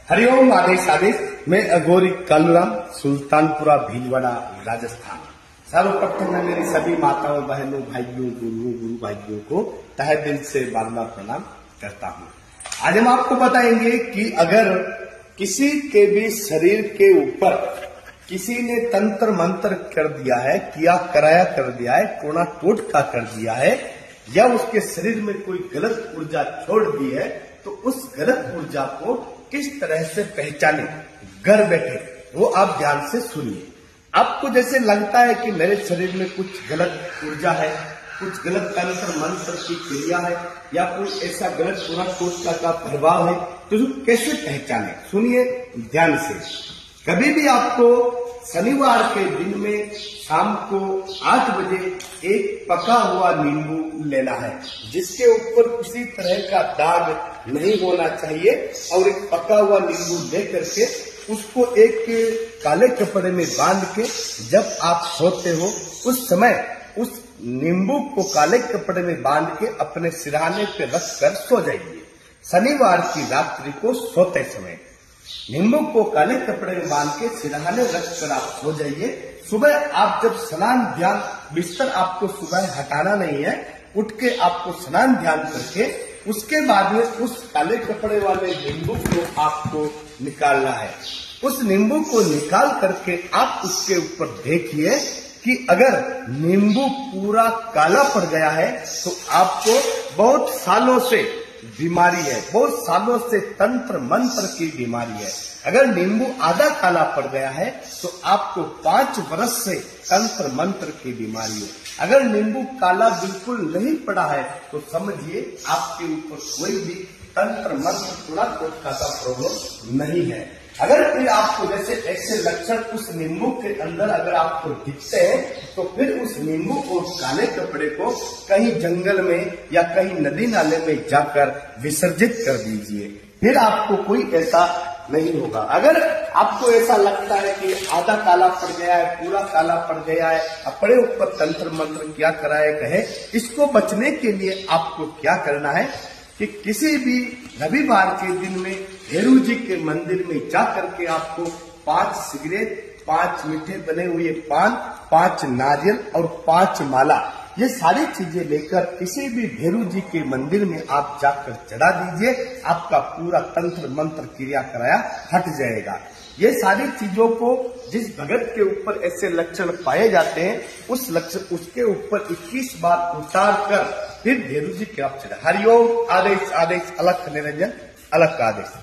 हरिओम आदेश आदेश। मैं अघोरी कालूराम, सुल्तानपुरा भीलवाड़ा, राजस्थान। सर्वप्रथम मैं मेरी सभी माताओं, बहनों, भाइयों, गुरु भाइयों को तहे दिल से बार बार प्रणाम करता हूँ। आज हम आपको बताएंगे कि अगर किसी के भी शरीर के ऊपर किसी ने तंत्र मंत्र कर दिया है, किया कराया कर दिया है, टोना टोटका कर दिया है, या उसके शरीर में कोई गलत ऊर्जा छोड़ दी है, तो उस गलत ऊर्जा को किस तरह से पहचाने घर बैठे, वो आप ध्यान से सुनिए। आपको जैसे लगता है कि मेरे शरीर में कुछ गलत ऊर्जा है, कुछ गलत तंत्र मंत्र की क्रिया है, या कोई ऐसा गलत टोना टोटका का प्रभाव है, तो कैसे पहचाने, सुनिए ध्यान से। कभी भी आपको शनिवार के दिन में शाम को 8 बजे एक पका हुआ नींबू लेना है, जिसके ऊपर किसी तरह का दाग नहीं होना चाहिए, और एक पका हुआ नींबू लेकर के उसको एक काले कपड़े में बांध के जब आप सोते हो उस समय उस नींबू को काले कपड़े में बांध के अपने सिरहाने पे रख कर सो जाइए। शनिवार की रात्रि को सोते समय नींबू को काले कपड़े में बांध के सिरहाने रखकर आप सो जाइए। सुबह आप जब स्नान ध्यान, बिस्तर आपको सुबह हटाना नहीं है, उठ के आपको स्नान ध्यान करके उसके बाद में उस काले कपड़े वाले नींबू को आपको निकालना है। उस नींबू को निकाल करके आप उसके ऊपर देखिए कि अगर नींबू पूरा काला पड़ गया है तो आपको बहुत सालों से बीमारी है, बहुत सालों से तंत्र मंत्र की बीमारी है। अगर नींबू आधा काला पड़ गया है तो आपको 5 वर्ष से तंत्र मंत्र की बीमारी है। अगर नींबू काला बिल्कुल नहीं पड़ा है तो समझिए आपके ऊपर कोई भी तंत्र मंत्र टोना टोटका का प्रॉब्लम नहीं है। अगर फिर आपको जैसे ऐसे लक्षण उस नींबू के अंदर अगर आपको दिखते हैं तो फिर उस नींबू और काले कपड़े को कहीं जंगल में या कहीं नदी नाले में जाकर विसर्जित कर दीजिए, फिर आपको कोई ऐसा नहीं होगा। अगर आपको ऐसा लगता है कि आधा काला पड़ गया है, पूरा काला पड़ गया है, अपने ऊपर तंत्र मंत्र क्या कराए कहे, इसको बचने के लिए आपको क्या करना है कि किसी भी रविवार के दिन में भैरू जी के मंदिर में जा करके आपको 5 सिगरेट, 5 मीठे बने हुए पान, 5 नारियल और 5 माला, ये सारी चीजें लेकर किसी भी भैरू जी के मंदिर में आप जाकर चढ़ा दीजिए। आपका पूरा तंत्र मंत्र क्रिया कराया हट जाएगा। ये सारी चीजों को जिस भगत के ऊपर ऐसे लक्षण पाए जाते हैं उस लक्षण उसके ऊपर 21 बार उतार कर फिर भैरू जी के आप चढ़ा। हरिओम आदेश आदेश, अलख निरंजन, अलख आदेश।